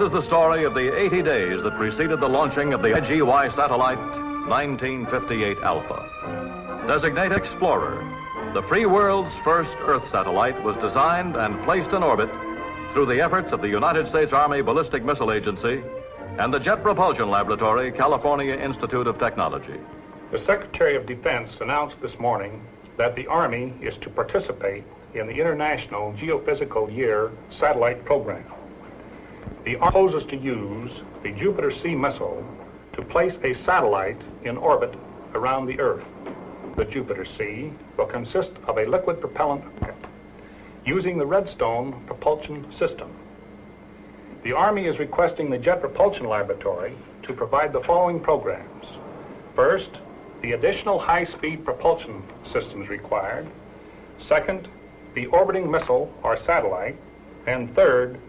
This is the story of the 80 days that preceded the launching of the IGY satellite 1958 Alpha. Designated Explorer, the free world's first Earth satellite, was designed and placed in orbit through the efforts of the United States Army Ballistic Missile Agency and the Jet Propulsion Laboratory, California Institute of Technology. The Secretary of Defense announced this morning that the Army is to participate in the International Geophysical Year satellite program. The Army proposes to use the Jupiter-C missile to place a satellite in orbit around the Earth. The Jupiter-C will consist of a liquid propellant using the Redstone propulsion system. The Army is requesting the Jet Propulsion Laboratory to provide the following programs. First, the additional high-speed propulsion systems required. Second, the orbiting missile or satellite. And third,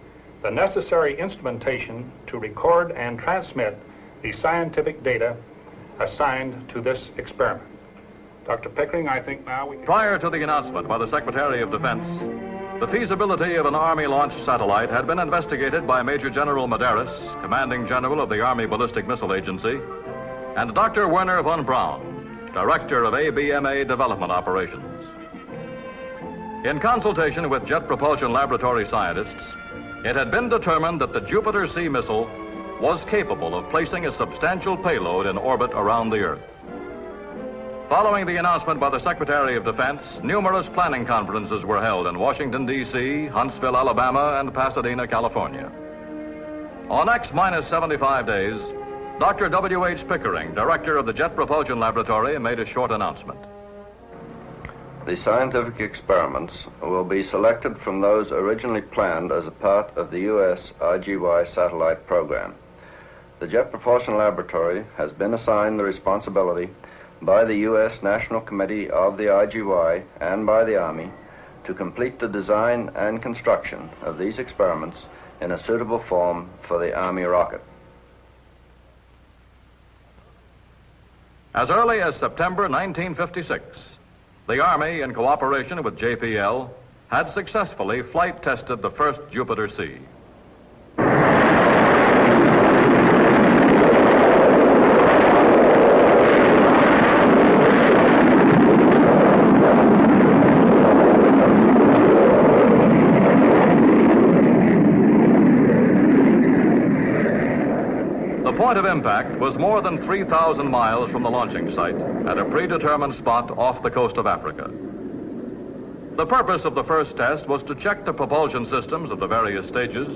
the necessary instrumentation to record and transmit the scientific data assigned to this experiment. Dr. Pickering, I think now we can... Prior to the announcement by the Secretary of Defense, the feasibility of an Army-launched satellite had been investigated by Major General Medeiros, Commanding General of the Army Ballistic Missile Agency, and Dr. Werner von Braun, Director of ABMA Development Operations. In consultation with Jet Propulsion Laboratory scientists, it had been determined that the Jupiter-C missile was capable of placing a substantial payload in orbit around the Earth. Following the announcement by the Secretary of Defense, numerous planning conferences were held in Washington, D.C., Huntsville, Alabama, and Pasadena, California. On X-75 days, Dr. W.H. Pickering, Director of the Jet Propulsion Laboratory, made a short announcement. The scientific experiments will be selected from those originally planned as a part of the U.S. IGY satellite program. The Jet Propulsion Laboratory has been assigned the responsibility by the U.S. National Committee of the IGY and by the Army to complete the design and construction of these experiments in a suitable form for the Army rocket. As early as September 1956, the Army, in cooperation with JPL, had successfully flight tested the first Jupiter-C. The point of impact was more than 3,000 miles from the launching site at a predetermined spot off the coast of Africa. The purpose of the first test was to check the propulsion systems of the various stages,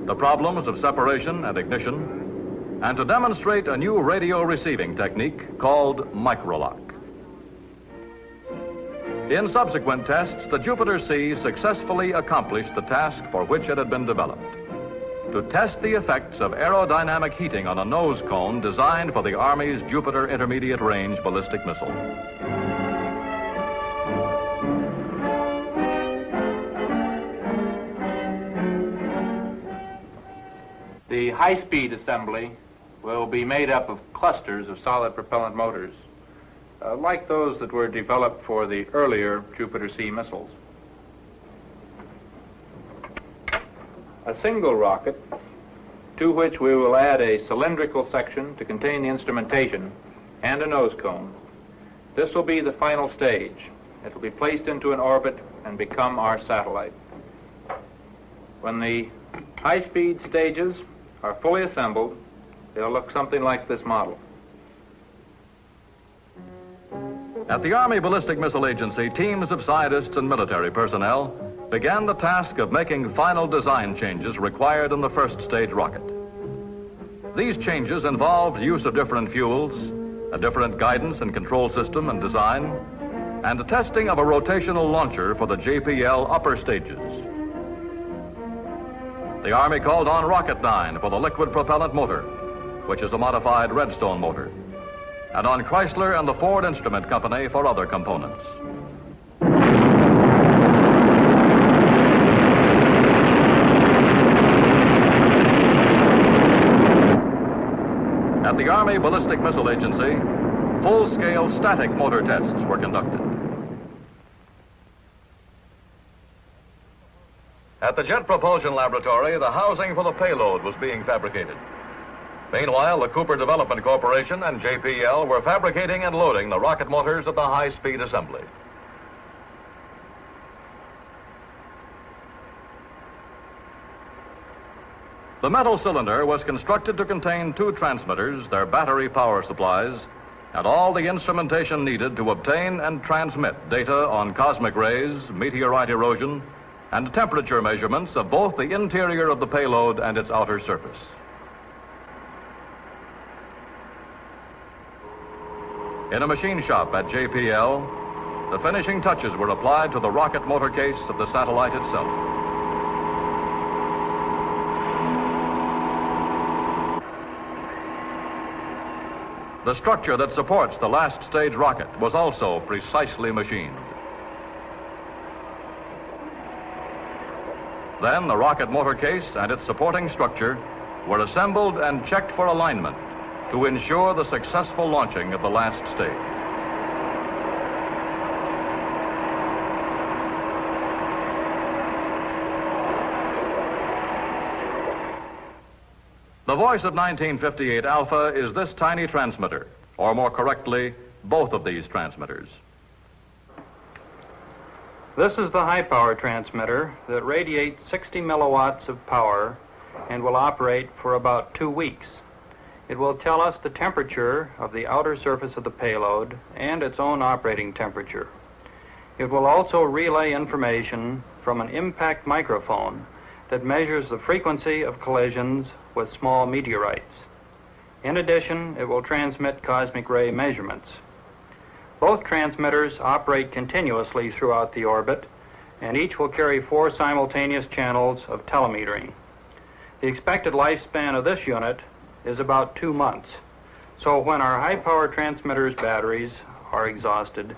the problems of separation and ignition, and to demonstrate a new radio receiving technique called microlock. In subsequent tests, the Jupiter-C successfully accomplished the task for which it had been developed: to test the effects of aerodynamic heating on a nose cone designed for the Army's Jupiter Intermediate Range ballistic missile. The high-speed assembly will be made up of clusters of solid propellant motors, like those that were developed for the earlier Jupiter-C missiles. A single rocket, to which we will add a cylindrical section to contain the instrumentation and a nose cone. This will be the final stage. It will be placed into an orbit and become our satellite. When the high-speed stages are fully assembled, they'll look something like this model. At the Army Ballistic Missile Agency, teams of scientists and military personnel began the task of making final design changes required in the first stage rocket. These changes involved use of different fuels, a different guidance and control system and design, and the testing of a rotational launcher for the JPL upper stages. The Army called on Rocket 9 for the liquid propellant motor, which is a modified Redstone motor, and on Chrysler and the Ford Instrument Company for other components. At the Army Ballistic Missile Agency, full-scale static motor tests were conducted. At the Jet Propulsion Laboratory, the housing for the payload was being fabricated. Meanwhile, the Cooper Development Corporation and JPL were fabricating and loading the rocket motors at the high-speed assembly. The metal cylinder was constructed to contain two transmitters, their battery power supplies, and all the instrumentation needed to obtain and transmit data on cosmic rays, meteorite erosion, and temperature measurements of both the interior of the payload and its outer surface. In a machine shop at JPL, the finishing touches were applied to the rocket motor case of the satellite itself. The structure that supports the last stage rocket was also precisely machined. Then the rocket motor case and its supporting structure were assembled and checked for alignment to ensure the successful launching of the last stage. The voice of 1958 Alpha is this tiny transmitter, or more correctly, both of these transmitters. This is the high-power transmitter that radiates 60 milliwatts of power and will operate for about 2 weeks. It will tell us the temperature of the outer surface of the payload and its own operating temperature. It will also relay information from an impact microphone that measures the frequency of collisions with small meteorites. In addition, it will transmit cosmic ray measurements. Both transmitters operate continuously throughout the orbit, and each will carry 4 simultaneous channels of telemetering. The expected lifespan of this unit is about 2 months. So when our high-power transmitter's batteries are exhausted,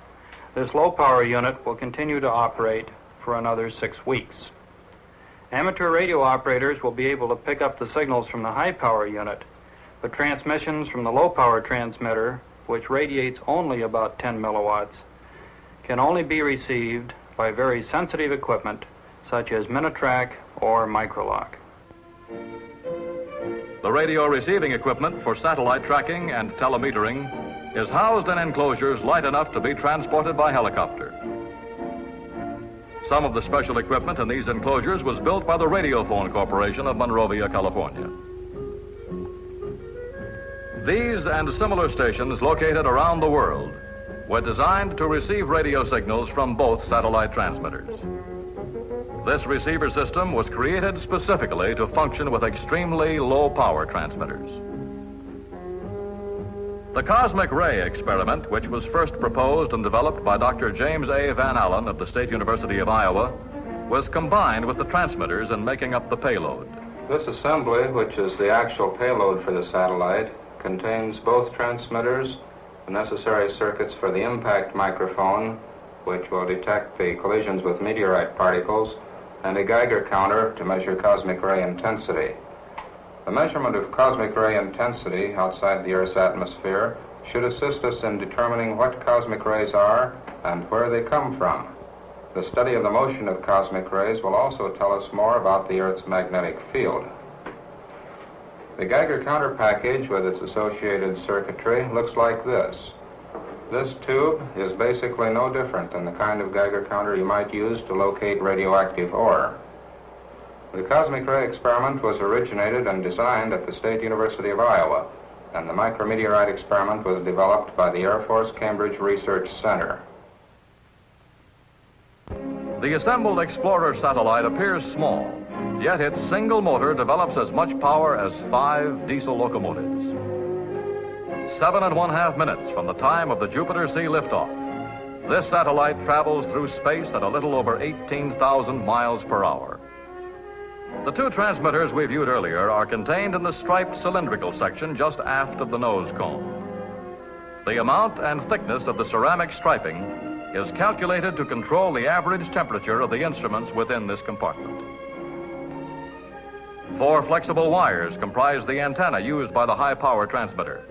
this low-power unit will continue to operate for another 6 weeks. Amateur radio operators will be able to pick up the signals from the high-power unit, but transmissions from the low-power transmitter, which radiates only about 10 milliwatts, can only be received by very sensitive equipment such as Minitrack or Microlock. The radio receiving equipment for satellite tracking and telemetering is housed in enclosures light enough to be transported by helicopter. Some of the special equipment in these enclosures was built by the Radiophone Corporation of Monrovia, California. These and similar stations located around the world were designed to receive radio signals from both satellite transmitters. This receiver system was created specifically to function with extremely low power transmitters. The cosmic ray experiment, which was first proposed and developed by Dr. James A. Van Allen of the State University of Iowa, was combined with the transmitters in making up the payload. This assembly, which is the actual payload for the satellite, contains both transmitters, the necessary circuits for the impact microphone, which will detect the collisions with meteorite particles, and a Geiger counter to measure cosmic ray intensity. The measurement of cosmic ray intensity outside the Earth's atmosphere should assist us in determining what cosmic rays are and where they come from. The study of the motion of cosmic rays will also tell us more about the Earth's magnetic field. The Geiger counter package with its associated circuitry looks like this. This tube is basically no different than the kind of Geiger counter you might use to locate radioactive ore. The cosmic ray experiment was originated and designed at the State University of Iowa, and the micrometeorite experiment was developed by the Air Force Cambridge Research Center. The assembled Explorer satellite appears small, yet its single motor develops as much power as 5 diesel locomotives. 7.5 minutes from the time of the Jupiter C liftoff, this satellite travels through space at a little over 18,000 miles per hour. The 2 transmitters we viewed earlier are contained in the striped cylindrical section just aft of the nose cone. The amount and thickness of the ceramic striping is calculated to control the average temperature of the instruments within this compartment. 4 flexible wires comprise the antenna used by the high-power transmitter.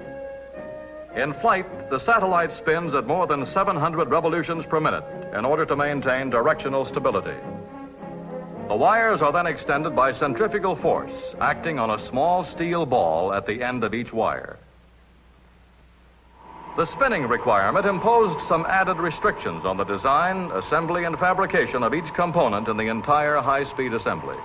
In flight, the satellite spins at more than 700 revolutions per minute in order to maintain directional stability. The wires are then extended by centrifugal force, acting on a small steel ball at the end of each wire. The spinning requirement imposed some added restrictions on the design, assembly, and fabrication of each component in the entire high-speed assembly.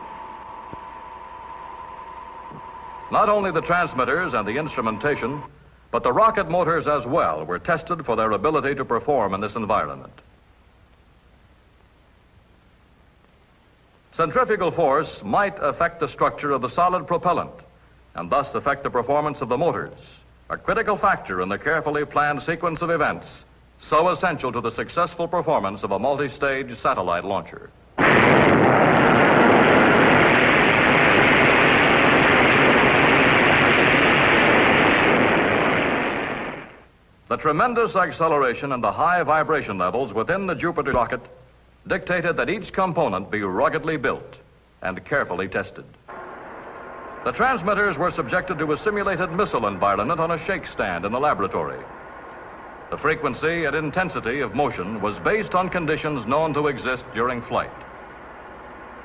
Not only the transmitters and the instrumentation, but the rocket motors as well were tested for their ability to perform in this environment. Centrifugal force might affect the structure of the solid propellant and thus affect the performance of the motors, a critical factor in the carefully planned sequence of events so essential to the successful performance of a multi-stage satellite launcher. The tremendous acceleration and the high vibration levels within the Jupiter rocket dictated that each component be ruggedly built and carefully tested. The transmitters were subjected to a simulated missile environment on a shake stand in the laboratory. The frequency and intensity of motion was based on conditions known to exist during flight.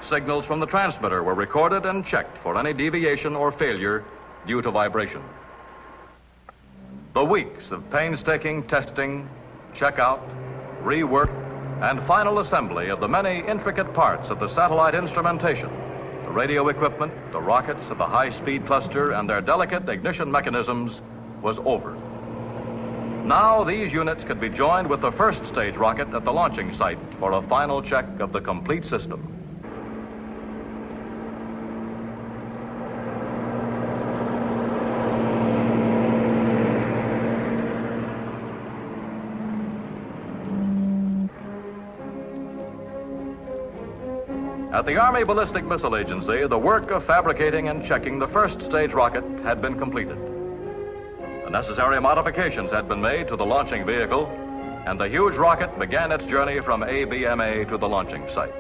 Signals from the transmitter were recorded and checked for any deviation or failure due to vibration. The weeks of painstaking testing, checkout, rework, and final assembly of the many intricate parts of the satellite instrumentation, the radio equipment, the rockets of the high-speed cluster, and their delicate ignition mechanisms was over. Now these units could be joined with the first stage rocket at the launching site for a final check of the complete system. At the Army Ballistic Missile Agency, the work of fabricating and checking the first stage rocket had been completed. The necessary modifications had been made to the launching vehicle, and the huge rocket began its journey from ABMA to the launching site.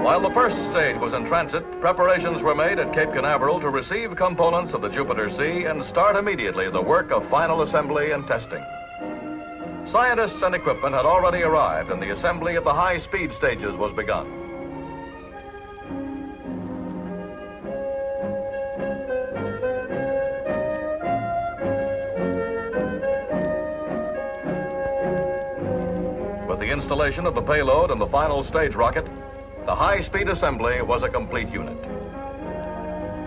While the first stage was in transit, preparations were made at Cape Canaveral to receive components of the Jupiter C and start immediately the work of final assembly and testing. Scientists and equipment had already arrived, and the assembly of the high-speed stages was begun. With the installation of the payload and the final stage rocket, the high-speed assembly was a complete unit.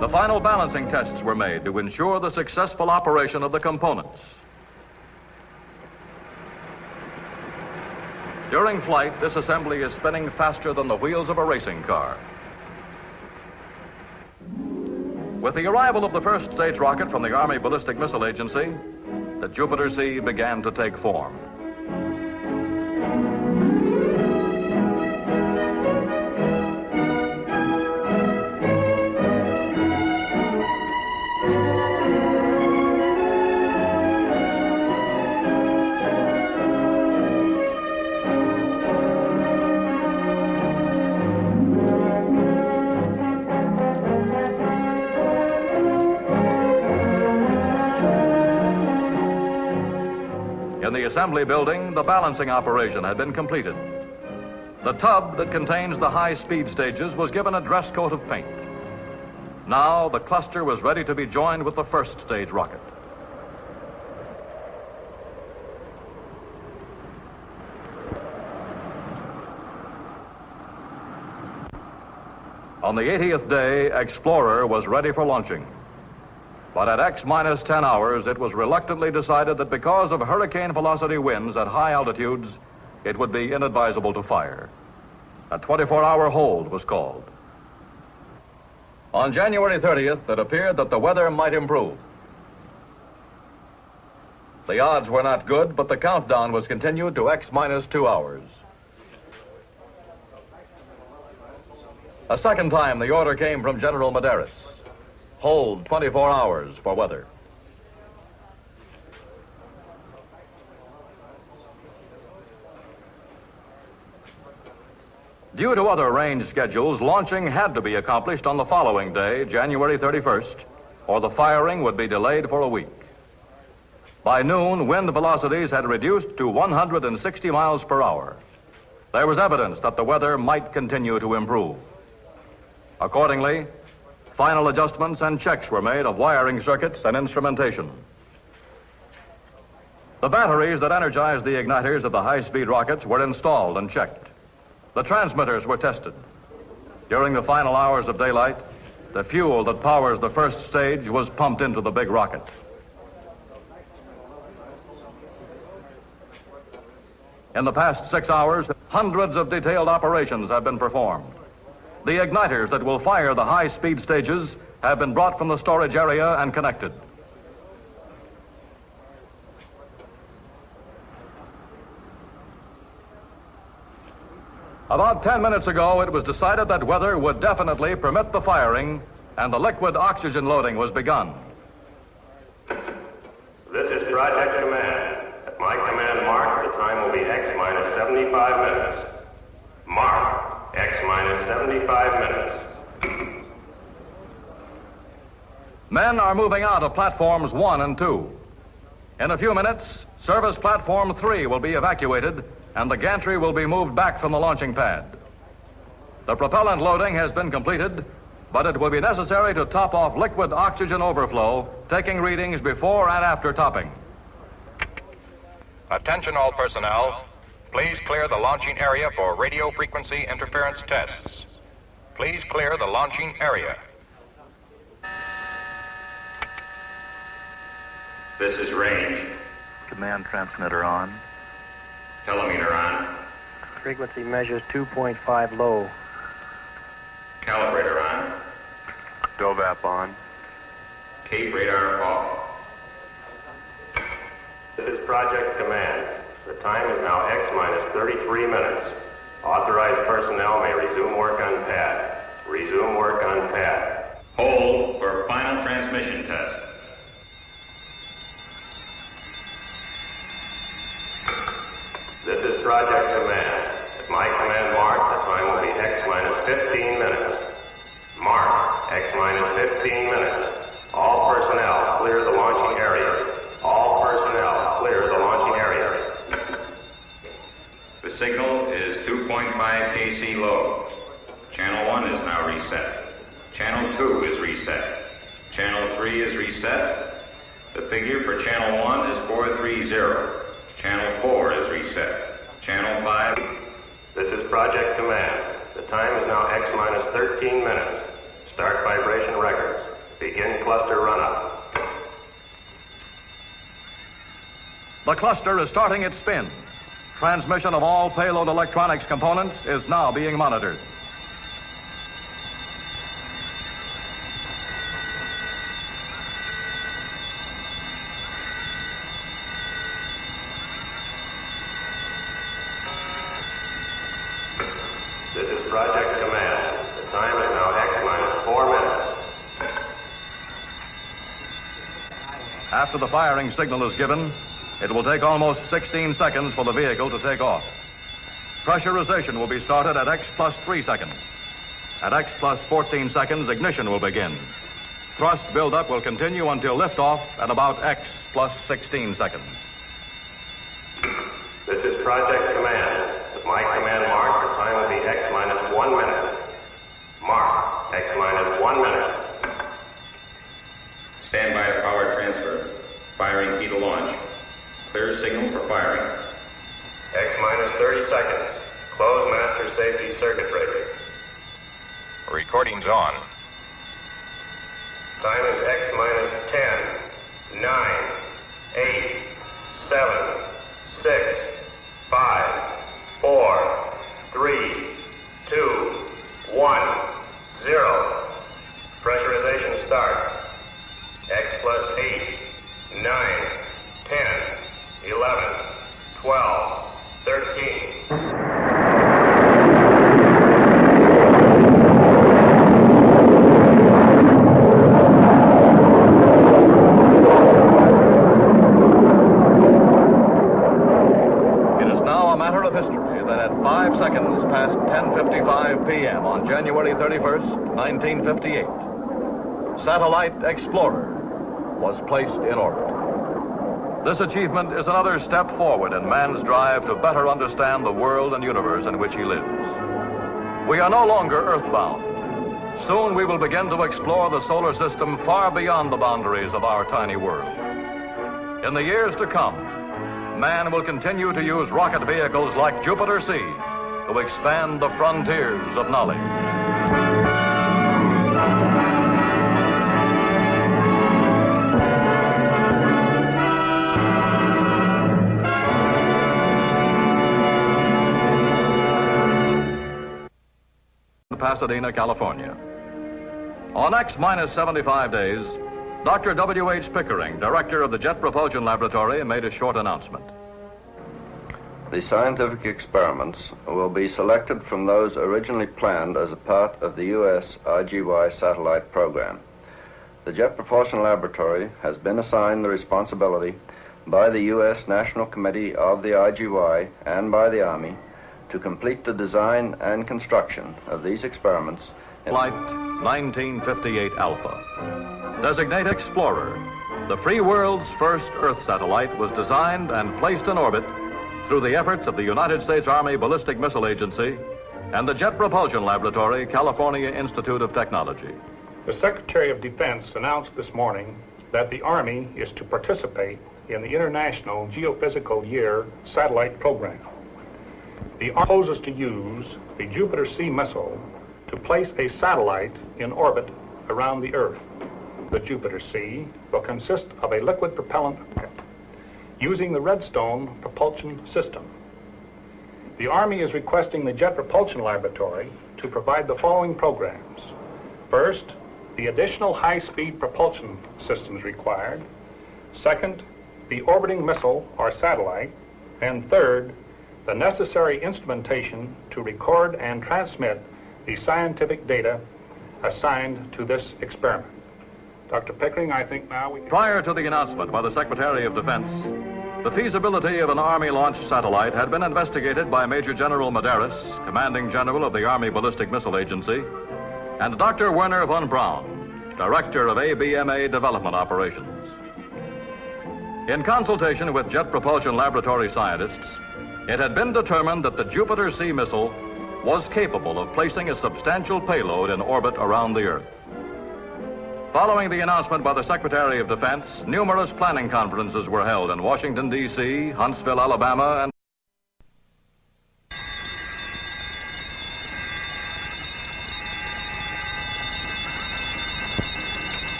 The final balancing tests were made to ensure the successful operation of the components. During flight, this assembly is spinning faster than the wheels of a racing car. With the arrival of the first stage rocket from the Army Ballistic Missile Agency, the Jupiter C began to take form. In the assembly building, the balancing operation had been completed. The tub that contains the high-speed stages was given a dress coat of paint. Now the cluster was ready to be joined with the first stage rocket. On the 80th day, Explorer was ready for launching. But at X-10 hours, it was reluctantly decided that because of hurricane velocity winds at high altitudes, it would be inadvisable to fire. A 24-hour hold was called. On January 30th, it appeared that the weather might improve. The odds were not good, but the countdown was continued to X-2 hours. A second time, the order came from General Medeiros. Hold 24 hours for weather. Due to other range schedules, launching had to be accomplished on the following day, January 31st, or the firing would be delayed for a week. By noon, wind velocities had reduced to 160 miles per hour. there was evidence that the weather might continue to improve. Accordingly, final adjustments and checks were made of wiring circuits and instrumentation. The batteries that energized the igniters of the high-speed rockets were installed and checked. The transmitters were tested. During the final hours of daylight, the fuel that powers the first stage was pumped into the big rocket. In the past 6 hours, hundreds of detailed operations have been performed. The igniters that will fire the high-speed stages have been brought from the storage area and connected. About 10 minutes ago, it was decided that weather would definitely permit the firing, and the liquid oxygen loading was begun. This is Project Command. At my command mark, the time will be X minus 75 minutes. Mark, X minus 75 minutes. Men are moving out of platforms 1 and 2. In a few minutes, service platform 3 will be evacuated, and the gantry will be moved back from the launching pad. The propellant loading has been completed, but it will be necessary to top off liquid oxygen overflow, taking readings before and after topping. Attention all personnel. Please clear the launching area for radio frequency interference tests. Please clear the launching area. This is range. Command transmitter on. Telemeter on. Frequency measures 2.5 low. Calibrator on. Dovap on. Cape radar off. This is Project Command. The time is now X minus 33 minutes. Authorized personnel may resume work on pad. Resume work on pad. Hold for final transmission test. This is Project Command. At my command mark, the time will be X minus 15 minutes. Mark, X minus 15 minutes. All personnel clear the launching area. All personnel clear the launching area. The signal is 2.5 kc low. Channel 1 is now reset. Channel 2 is reset. Channel 3 is reset. The figure for Channel 1 is 430. Channel 4 is reset. Channel 5. This is Project Command. The time is now X minus 13 minutes. Start vibration records. Begin cluster run-up. The cluster is starting its spin. Transmission of all payload electronics components is now being monitored. This is Project Command. The time is now X minus 4 minutes. After the firing signal is given, it will take almost 16 seconds for the vehicle to take off. Pressurization will be started at X plus 3 seconds. At X plus 14 seconds, ignition will begin. Thrust buildup will continue until liftoff at about X plus 16 seconds. This is Project Command. At my command mark, the time will be X minus 1 minute. Mark, X minus 1 minute. Stand by to power transfer. Firing key to launch. Clear signal for firing. X minus 30 seconds. Close master safety circuit breaker. Recording's on. Time is X minus 10, 9, 8, 7, 6, 5, 4, 3, 2, 1, 0. Pressurization start. X plus 8, 9, 10, 11, 12, 13. That at 5 seconds past 10:55 p.m. on January 31st, 1958, Satellite Explorer was placed in orbit. This achievement is another step forward in man's drive to better understand the world and universe in which he lives. We are no longer earthbound. Soon we will begin to explore the solar system far beyond the boundaries of our tiny world. In the years to come, man will continue to use rocket vehicles like Jupiter-C to expand the frontiers of knowledge. Pasadena, California. On X-75 days, Dr. W.H. Pickering, director of the Jet Propulsion Laboratory, made a short announcement. The scientific experiments will be selected from those originally planned as a part of the U.S. IGY satellite program. The Jet Propulsion Laboratory has been assigned the responsibility by the U.S. National Committee of the IGY and by the Army to complete the design and construction of these experiments in Flight 1958 Alpha. Designated Explorer, the free world's first Earth satellite, was designed and placed in orbit through the efforts of the United States Army Ballistic Missile Agency and the Jet Propulsion Laboratory, California Institute of Technology. The Secretary of Defense announced this morning that the Army is to participate in the International Geophysical Year satellite program. The Army proposes to use the Jupiter-C missile to place a satellite in orbit around the Earth. The Jupiter-C will consist of a liquid propellant rocket using the Redstone propulsion system. The Army is requesting the Jet Propulsion Laboratory to provide the following programs. First, the additional high-speed propulsion systems required. Second, the orbiting missile or satellite. And third, the necessary instrumentation to record and transmit the scientific data assigned to this experiment. Dr. Pickering, I think now we... Prior to the announcement by the Secretary of Defense, the feasibility of an Army-launched satellite had been investigated by Major General Medeiros, Commanding General of the Army Ballistic Missile Agency, and Dr. Werner von Braun, Director of ABMA Development Operations. In consultation with Jet Propulsion Laboratory scientists, it had been determined that the Jupiter-C missile was capable of placing a substantial payload in orbit around the Earth. Following the announcement by the Secretary of Defense, numerous planning conferences were held in Washington, D.C., Huntsville, Alabama, and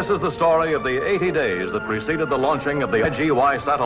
this is the story of the 80 days that preceded the launching of the IGY satellite.